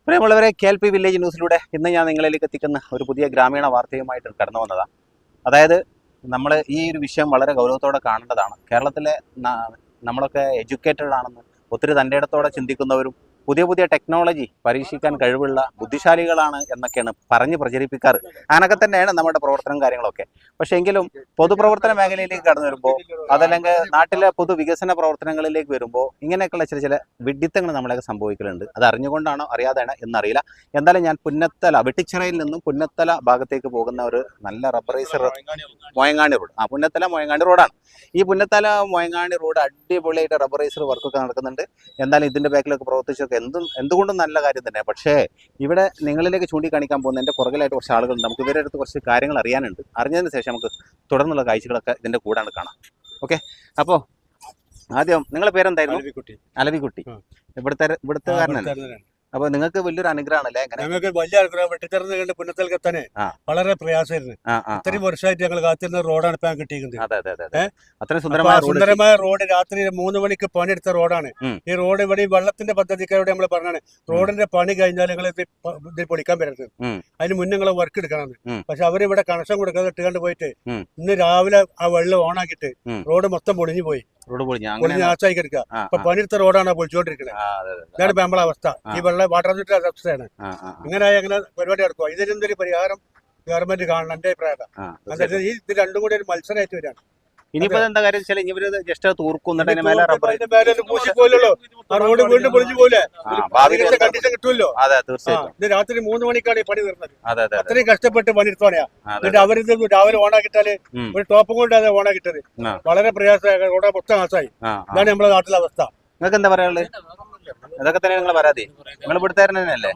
പ്രിയമുള്ളവരെ, KLP village ന്യൂസിലൂടെ ഇന്ന് ഞാൻ നിങ്ങളിലേക്ക് എത്തിക്കുന്ന ഒരു പുതിയ ഗ്രാമീണ വാർത്തയുമായിട്ട് കടന്നു വന്നതാണ്. അതായത് നമ്മൾ ഈ ഒരു വിഷയം വളരെ ഗൗരവത്തോടെ കാണേണ്ടതാണ്. കേരളത്തിലെ നമ്മളൊക്കെ എഡ്യൂക്കേറ്റഡ് ആണെന്ന് ഒത്തിരി തൻ്റെ ഇടത്തോടെ ചിന്തിക്കുന്നവരും പുതിയ പുതിയ ടെക്നോളജി പരീക്ഷിക്കാൻ കഴിവുള്ള ബുദ്ധിശാലികളാണ് എന്നൊക്കെയാണ് പറഞ്ഞ് പ്രചരിപ്പിക്കാറ്. അങ്ങനൊക്കെ തന്നെയാണ് നമ്മുടെ പ്രവർത്തനം കാര്യങ്ങളൊക്കെ. പക്ഷേ എങ്കിലും പൊതുപ്രവർത്തന മേഖലയിലേക്ക് കടന്നു വരുമ്പോൾ, അതല്ലെങ്കിൽ നാട്ടിലെ പൊതുവികസന പ്രവർത്തനങ്ങളിലേക്ക് വരുമ്പോൾ ഇങ്ങനെയൊക്കെയുള്ള ചില വിഡ്ഢിത്തങ്ങൾ നമ്മളൊക്കെ സംഭവിക്കലുണ്ട്. അത് അറിഞ്ഞുകൊണ്ടാണോ അറിയാതെയാണോ എന്നറിയില്ല. എന്തായാലും ഞാൻ പുന്നത്തല വെട്ടിച്ചിറയിൽ നിന്നും പുന്നത്തല ഭാഗത്തേക്ക് പോകുന്ന ഒരു നല്ല റബ്ബറൈസർ മോയങ്ങാണി റോഡ്, പുന്നത്തല മോയങ്ങാണി റോഡാണ്. ഈ പുന്നത്തല മോയങ്ങാണി റോഡ് അടിപൊളിയായിട്ട് റബ്ബറൈസർ വർക്കൊക്കെ നടക്കുന്നുണ്ട്. എന്തായാലും ഇതിൻ്റെ ബാക്കിലൊക്കെ പ്രവർത്തിച്ചൊക്കെ എന്തുകൊണ്ടും നല്ല കാര്യം തന്നെ. പക്ഷേ ഇവിടെ നിങ്ങളിലേക്ക് ചൂണ്ടിക്കാണിക്കാൻ പോകുന്ന എൻ്റെ പുറകിലായിട്ട് കുറച്ച് ആളുകളുണ്ട്. നമുക്ക് ഇവരുടെ അടുത്ത് കുറച്ച് കാര്യങ്ങൾ അറിയാനുണ്ട്. അറിഞ്ഞതിന് ശേഷം നമുക്ക് തുടർന്നുള്ള കാഴ്ചകളൊക്കെ ഇതിൻ്റെ കൂടാണ് കാണാം. ഓക്കെ, അപ്പോൾ ആദ്യം നിങ്ങളുടെ പേരെന്തായിരുന്നു? അലവിക്കുട്ടി. ഇവിടുത്തെ കാരണല്ലേ? അപ്പൊ നിങ്ങൾക്ക് വലിയൊരു അനുഗ്രഹമാണല്ലേ? ഞങ്ങൾക്ക് വലിയ അനുഗ്രഹം. വെട്ടിച്ചേർന്ന് കണ്ട് പുന്നത്തലക്ക് തന്നെ വളരെ പ്രയാസമായിരുന്നു. അത്രയും വർഷമായിട്ട് ഞങ്ങൾ കാത്തിരുന്ന റോഡാണ് ഇപ്പൊ കിട്ടിയിരിക്കുന്നത്. സുന്ദരമായ റോഡ്. രാത്രി 3 മണിക്ക് പണിയെടുത്ത റോഡാണ് ഈ റോഡ്. ഇവിടെ വെള്ളത്തിന്റെ പദ്ധതിക്കാരോട് നമ്മൾ പറഞ്ഞാണ് റോഡിന്റെ പണി കഴിഞ്ഞാൽ നിങ്ങൾ ഇത് പൊളിക്കാൻ പറ്റരുത്, അതിന് മുന്നേ നിങ്ങൾ വർക്ക് എടുക്കണമെന്ന്. പക്ഷെ അവരിവിടെ കണക്ഷൻ കൊടുക്കാതെ ഇട്ടുകൊണ്ട് പോയിട്ട് ഇന്ന് രാവിലെ ആ വെള്ളം ഓണാക്കിയിട്ട് റോഡ് മൊത്തം പൊളിഞ്ഞു പോയി. ആശായി കിടക്കുക. അപ്പൊ പണിയെടുത്ത റോഡാണ് പൊളിച്ചുകൊണ്ടിരിക്കുന്നത്. ഇതാണ് ഇപ്പൊ നമ്മളെ അവസ്ഥ. ഈ വെള്ളം വാട്ടർ അതോറിറ്റിയുടെ അവസ്ഥയാണ്. ഇങ്ങനെ അങ്ങനെ പരിപാടി നടക്കുക. ഇതിനെന്തൊരു പരിഹാരം ഗവൺമെന്റ് കാണണം എന്റെ അഭിപ്രായം. ഇത് രണ്ടും കൂടി ഒരു മത്സരമായിട്ട് വരികയാണ്. ഇനിയിപ്പോ എന്താ കാര്യം വെച്ചാൽ ഇവര് ജസ്റ്റ് തൂർക്കുന്നുണ്ട്, റോഡ് വീണ്ടും പൊളിഞ്ഞു പോലെ കണ്ടീഷൻ കിട്ടുമല്ലോ. ഇത് രാത്രി 3 മണിക്കാണ് ഈ പണി തീർന്നത്. അത്രയും കഷ്ടപ്പെട്ട് പണിയെടുത്തോണെയാ. എന്നിട്ട് അവരിത് രാവിലെ ഓണാക്കിട്ടാല് ഒരു ടോപ്പും കൊണ്ട് അത് ഓണാക്കിട്ടത് വളരെ പ്രയാസമായി. റോഡ് മൊത്തം നാശമായി. ഇതാണ് നമ്മുടെ നാട്ടിലെ അവസ്ഥ. നിങ്ങൾക്ക് എന്താ പറയാനുള്ളത്? അതൊക്കെ തന്നെ നിങ്ങളെ പരാതി. നിങ്ങൾ ഇവിടുത്തെ തന്നെയല്ലേ?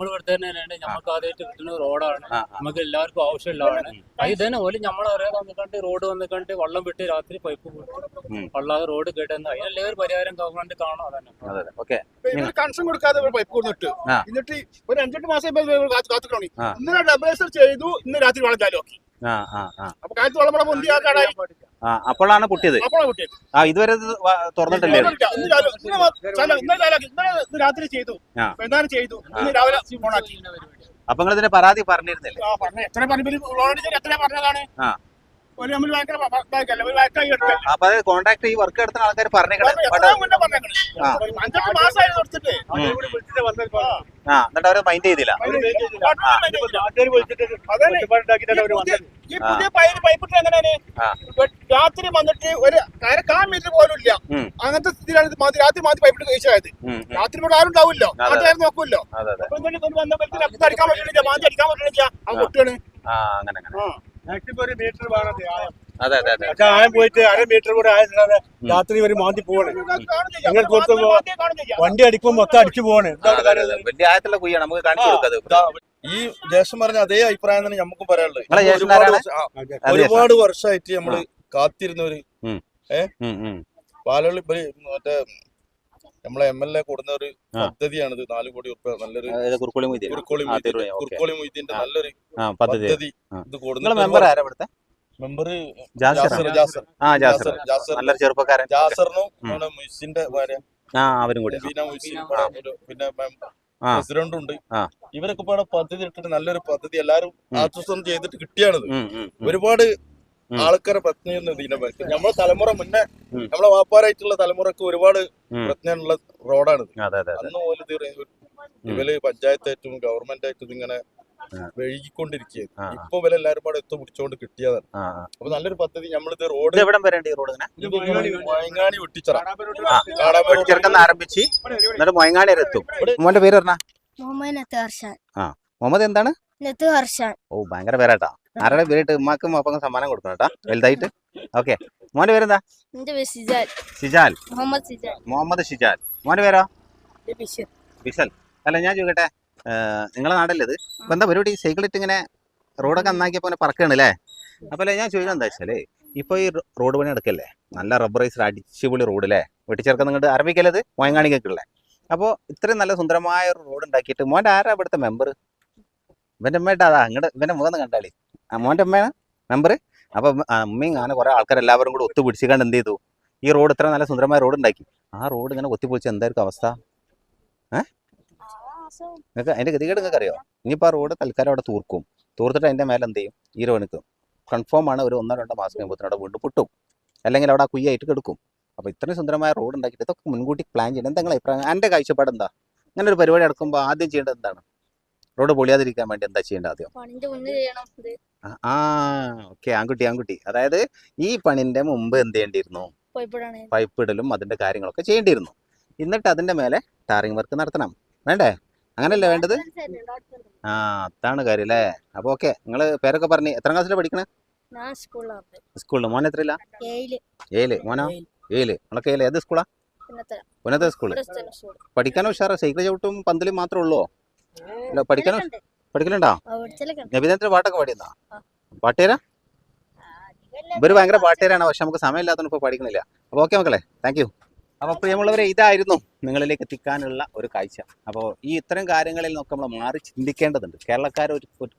നമുക്ക് ആദ്യമായിട്ട് കിട്ടുന്ന റോഡാണ്, നമുക്ക് എല്ലാവർക്കും ആവശ്യമുള്ളതാണ്. ഇത് തന്നെ പോലും നമ്മളറിയാതെ വന്നിക്കണ്ട് റോഡ് വന്നിക്കണ്ട് വെള്ളം വിട്ട് രാത്രി പൈപ്പ് വള്ളാതെ റോഡ് കേട്ടുന്ന അതിനല്ലേ ഒരു പരിഹാരം ഗവൺമെന്റ് കാണും. അതന്നെ കണക്ഷൻ കൊടുക്കാതെ പൈപ്പ് കൊടുത്തിട്ട് എന്നിട്ട് ഒരു 5-8 മാസം കാത്തുക്കണി. ഇന്നലെ ഡബിളൈസർ ചെയ്തു, ഇന്ന് രാത്രി വെള്ളം ചാലുവാക്കി. അപ്പൊ കാലത്ത് വെള്ളം പൊന്തി ആ കടായി. അപ്പോഴാണ് പൊട്ടിയത്. ഇതുവരെ തുറന്നിട്ടില്ലേ? രാത്രി ചെയ്തു, രാവിലെ ഓണാക്കി. അപ്പൊ നിങ്ങൾ ഇതിന്റെ പരാതി പറഞ്ഞിരുന്നില്ലേ? എത്ര പറഞ്ഞതാണ്. അപ്പൊ അത് കോൺട്രാക്ട് ഈ വർക്ക് എടുത്ത ആൾക്കാർ പറഞ്ഞേക്കണേ. എന്നിട്ട് അവര് മൈൻഡ് ചെയ്തില്ല. രാത്രി വന്നിട്ട് ഒരു 1/4 മീറ്റർ പോലും ഇല്ല. അങ്ങനത്തെ സ്ഥിതിയാണ് രാത്രി മാറ്റി പൈപ്പിട്ട് കഴിച്ചത്. രാത്രി ഇവിടെ ആരും ഉണ്ടാവില്ലോ, നാട്ടുകാരും നോക്കുമല്ലോ. അടിക്കാൻ പറ്റില്ല, മാറ്റി അടിക്കാൻ പറ്റില്ല. ആ പൊട്ടാണ്. ആയം പോയിട്ട് 1/2 മീറ്റർ കൂടെ ആയത് രാത്രി ഒരു മാന്തി പോവാണ്. ഞങ്ങൾ കൊടുക്കുമ്പോ വണ്ടി അടിക്കുമ്പോ മൊത്തം അടിച്ചു പോവാണ്. ഈ ജ്യേഷ്ഠൻ പറഞ്ഞ അതേ അഭിപ്രായം തന്നെ നമുക്കും പറയാനുള്ളത്. ഒരുപാട് വർഷമായിട്ട് നമ്മള് കാത്തിരുന്നവര് പാലള്ളി മറ്റേ നമ്മളെ MLA കൊടുന്ന ഒരു പദ്ധതിയാണിത്. 4 കോടി രൂപ നല്ലൊരു കുറുക്കോളി മൊയ്തീന്റെ നല്ലൊരു പദ്ധതി. ഇത് കൊടുക്കുന്ന മെമ്പർ നല്ലൊരു ചെറുപ്പക്കാരൻ ജാസറിനും മുയ്സിന്റെ ഭാര്യ പിന്നെ പ്രസിഡന്റും ഉണ്ട്. ഇവരൊക്കെ ഇവിടെ പദ്ധതി ഇട്ടിട്ട് നല്ലൊരു പദ്ധതി എല്ലാരും ആശ്വാസം ചെയ്തിട്ട് കിട്ടിയാണിത്. ഒരുപാട് ആൾക്കാരെ പ്രശ്നം ഇതിനെ നമ്മളെ തലമുറ മുന്നേ നമ്മളെ വാപ്പാരായിട്ടുള്ള തലമുറക്ക് ഒരുപാട് പ്രശ്നമുള്ള റോഡാണിത്. അന്ന് പോലെ ഇവര് പഞ്ചായത്തായിട്ടും ഗവൺമെന്റ് ആയിട്ടും ഇങ്ങനെ വഴുകിക്കൊണ്ടിരിക്കുകയാണ്. ഇപ്പൊ ഇവരെ എല്ലാരും കൂടെ പിടിച്ചോണ്ട് കിട്ടിയതാണ്. അപ്പൊ നല്ലൊരു പദ്ധതി. നമ്മളിത് റോഡ് മൊയങ്ങാണി വെട്ടിച്ചിറ ആരംഭിച്ച് മൊയങ്ങാണി വരെ എത്തും. മോന്റെ പേര് പറഞ്ഞ മുഹമ്മദ് എന്താണ്? ഓ, ഭയങ്കര പേരാട്ടാ. ആരുടെ പേരിട്ട് ഉമ്മാക്കും അപ്പക്കും സമ്മാനം കൊടുക്കണം കേട്ടാ വലുതായിട്ട്. ഓക്കെ, മോന്റെ പേരെന്താ? ഷിജാൽ. മുഹമ്മദ് ഷിജാൽ. മോന്റെ പേരോ? ബിഷൽ. അല്ല, ഞാൻ ചോദിക്കട്ടെ, നിങ്ങളെ നാടല്ലേ ഇത്? ഇപ്പൊ എന്താ പരിപാടി? സൈക്കിളിട്ട് ഇങ്ങനെ റോഡൊക്കെ നന്നാക്കിയപ്പോ പറക്കാണ് അല്ലേ? അപ്പൊ അല്ലേ ഞാൻ ചോദിക്കാൻ എന്താ വെച്ചാല്, ഇപ്പൊ ഈ റോഡ് പണി നടക്കല്ലേ, നല്ല റബ്ബറൈസ് അടിച്ചുപൊളി റോഡില്ലേ, വെട്ടിച്ചേർക്കാൻ നിങ്ങോട്ട് ആരംഭിക്കല്ലത് മോയങ്ങാണിക്കൊക്കെ. അപ്പോൾ ഇത്രയും നല്ല സുന്ദരമായ ഒരു റോഡ് ഉണ്ടാക്കിയിട്ട് മോൻ്റെ ആരാ ഇവിടുത്തെ മെമ്പർ? ഇവൻ്റെ അമ്മയായിട്ട് അതാ ഇങ്ങോട്ട് ഇവൻ്റെ മുഖം കണ്ടാളി. മോൻ്റെ അമ്മയാണ് മെമ്പർ. അപ്പൊ അമ്മയും അങ്ങനെ കുറെ ആൾക്കാരെല്ലാവരും കൂടെ ഒത്തുപിടിച്ചിക്കാണ്ട് എന്ത് ചെയ്തു, ഈ റോഡ് ഇത്ര നല്ല സുന്ദരമായ റോഡ് ഉണ്ടാക്കി. ആ റോഡ് ഇങ്ങനെ ഒത്തിപ്പൊളിച്ച് എന്തായിരിക്കും അവസ്ഥ? നിങ്ങൾക്ക് അതിന്റെ ഗതികേട് നിങ്ങൾക്ക് അറിയോ? ഇനിയിപ്പോൾ ആ റോഡ് തൽക്കാലം അവിടെ തൂർത്തിട്ട് അതിന്റെ മേലെ എന്ത് ചെയ്യും? ഈര പണിക്കും. കൺഫേം ആണ്, ഒരു 1-2 മാസം കഴിയുമ്പോൾ അവിടെ വീണ്ടും പൊട്ടും, അല്ലെങ്കിൽ അവിടെ ആ കുയ്യായിട്ട് കിടക്കും. അപ്പോൾ ഇത്രയും സുന്ദരമായ റോഡ് ഉണ്ടാക്കിയിട്ട് ഇതൊക്കെ മുൻകൂട്ടി പ്ലാൻ ചെയ്യണം. എന്തെങ്കിലും അഭിപ്രായം? എൻ്റെ കാഴ്ചപ്പാട് എന്താ? അങ്ങനെ ഒരു പരിപാടി നടക്കുമ്പോൾ ആദ്യം ചെയ്യേണ്ടത് എന്താണ്? റോഡ് പൊളിയാതിരിക്കാൻ വേണ്ടി എന്താ ചെയ്യേണ്ടത് ആദ്യം? ആ ഓക്കെ, ആൺകുട്ടി. അതായത് ഈ പണിന്റെ മുമ്പ് എന്ത് ചെയ്യേണ്ടിയിരുന്നു? പൈപ്പ് ഇടലും അതിന്റെ കാര്യങ്ങളൊക്കെ ചെയ്യേണ്ടിയിരുന്നു. എന്നിട്ട് അതിന്റെ മേലെ ടാറിങ് വർക്ക് നടത്തണം, വേണ്ടേ? അങ്ങനല്ലേ വേണ്ടത്? ആ, അതാണ് കാര്യം അല്ലേ? അപ്പൊ ഓക്കെ, നിങ്ങൾ പേരൊക്കെ പറഞ്ഞു. എത്രാം ക്ലാസ്സിലാണ് പഠിക്കണേ? സ്കൂളിൽ. മോൻ എത്രയില്ല? 7. മോനോ? 7. നമ്മളൊക്കെ 7. ഏത് സ്കൂളാ? പുനത്തെ സ്കൂള്. പഠിക്കാനോ ഉഷാറോ? സൈക്കിൾ ചവിട്ടും പന്തലും മാത്രമേ ഉള്ളൂ? അല്ല, പഠിക്കലുണ്ടോ? നബിദേന്ദ്ര പാട്ടൊക്കെ പാടിയെന്നാ? പാട്ടുകാരാ? ഇവര് ഭയങ്കര പാട്ടുകാരാണ്, പക്ഷെ നമുക്ക് സമയമില്ലാത്തതുകൊണ്ട് ഇപ്പോൾ പഠിക്കണില്ല. അപ്പോൾ ഓക്കെ മക്കളെ, താങ്ക് യു. അപ്പോൾ പ്രിയമുള്ളവരെ, ഇതായിരുന്നു നിങ്ങളിലേക്ക് എത്തിക്കാനുള്ള ഒരു കാഴ്ച. അപ്പോൾ ഈ ഇത്തരം കാര്യങ്ങളിൽ നിന്നൊക്കെ നമ്മൾ മാറി ചിന്തിക്കേണ്ടതുണ്ട്. കേരളക്കാർ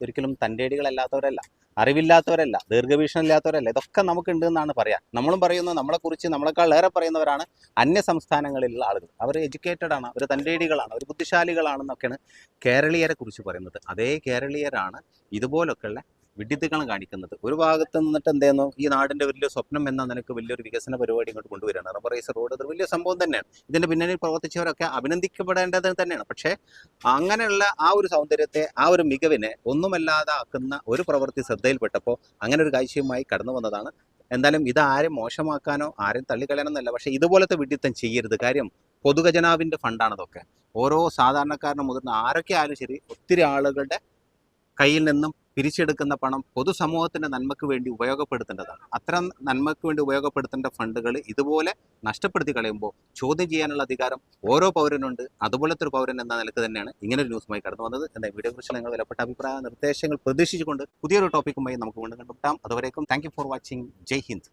ഒരിക്കലും തൻ്റെടികളല്ലാത്തവരല്ല, അറിവില്ലാത്തവരല്ല, ദീർഘവീക്ഷണം ഇല്ലാത്തവരല്ല. ഇതൊക്കെ നമുക്കുണ്ട് എന്നാണ് പറയാം. നമ്മളും പറയുന്നത് നമ്മളെക്കുറിച്ച് നമ്മളെക്കാൾ ഏറെ പറയുന്നവരാണ് അന്യ സംസ്ഥാനങ്ങളിലുള്ള ആളുകൾ. അവർ എഡ്യൂക്കേറ്റഡ് ആണ്, അവർ തൻ്റെടികളാണ്, അവർ ബുദ്ധിശാലികളാണെന്നൊക്കെയാണ് കേരളീയരെ കുറിച്ച് പറയുന്നത്. അതേ കേരളീയരാണ് ഇതുപോലൊക്കെയുള്ള വിഡിത്തങ്ങളും കാണിക്കുന്നത്. ഒരു ഭാഗത്ത് നിന്നിട്ട് എന്തെയ്യുന്നു, ഈ നാടിന്റെ വലിയ സ്വപ്നം എന്ന നിനക്ക് വലിയൊരു വികസന പരിപാടി ഇങ്ങോട്ട് കൊണ്ടുവരികയാണ്. റബ്ബറൈസ് റോഡ് ഒരു വലിയ സംഭവം തന്നെയാണ്. ഇതിന്റെ പിന്നണിൽ പ്രവർത്തിച്ചവരൊക്കെ അഭിനന്ദിക്കപ്പെടേണ്ടത് തന്നെയാണ്. പക്ഷേ അങ്ങനെയുള്ള ആ ഒരു സൗന്ദര്യത്തെ, ആ ഒരു മികവിനെ ഒന്നുമല്ലാതാക്കുന്ന ഒരു പ്രവൃത്തി ശ്രദ്ധയിൽപ്പെട്ടപ്പോൾ അങ്ങനെ ഒരു കാഴ്ചയുമായി കടന്നു വന്നതാണ്. എന്തായാലും ഇത് ആരും മോശമാക്കാനോ ആരും തള്ളിക്കളയണമെന്നല്ല, പക്ഷേ ഇതുപോലത്തെ വിഡിത്തം ചെയ്യരുത്. കാര്യം പൊതുഖജനാവിന്റെ ഫണ്ടാണതൊക്കെ. ഓരോ സാധാരണക്കാരനും മുതിർന്ന ആരൊക്കെ ആയാലും ശരി, ഒത്തിരി ആളുകളുടെ കയ്യിൽ നിന്നും പിരിച്ചെടുക്കുന്ന പണം പൊതുസമൂഹത്തിന്റെ നന്മയ്ക്ക് വേണ്ടി ഉപയോഗപ്പെടുത്തേണ്ടതാണ്. അത്തരം നന്മയ്ക്ക് വേണ്ടി ഉപയോഗപ്പെടുത്തേണ്ട ഫണ്ടുകൾ ഇതുപോലെ നഷ്ടപ്പെടുത്തി കളയുമ്പോൾ ചോദ്യം ചെയ്യാനുള്ള അധികാരം ഓരോ പൗരനുണ്ട്. അതുപോലത്തെ ഒരു പൗരൻ എന്ന നിലക്ക് തന്നെയാണ് ഇങ്ങനൊരു ന്യൂസുമായി കടന്നു വന്നത്. എന്താ വീഡിയോയെക്കുറിച്ച് നിങ്ങൾ വിലപ്പെട്ട അഭിപ്രായ നിർദ്ദേശങ്ങൾ പ്രതീക്ഷിച്ചുകൊണ്ട് പുതിയൊരു ടോപ്പിക്കുമായി നമുക്ക് വീണ്ടും കണ്ടുമുട്ടാം. അതുവരേക്കും thank you for watching. Jai Hind.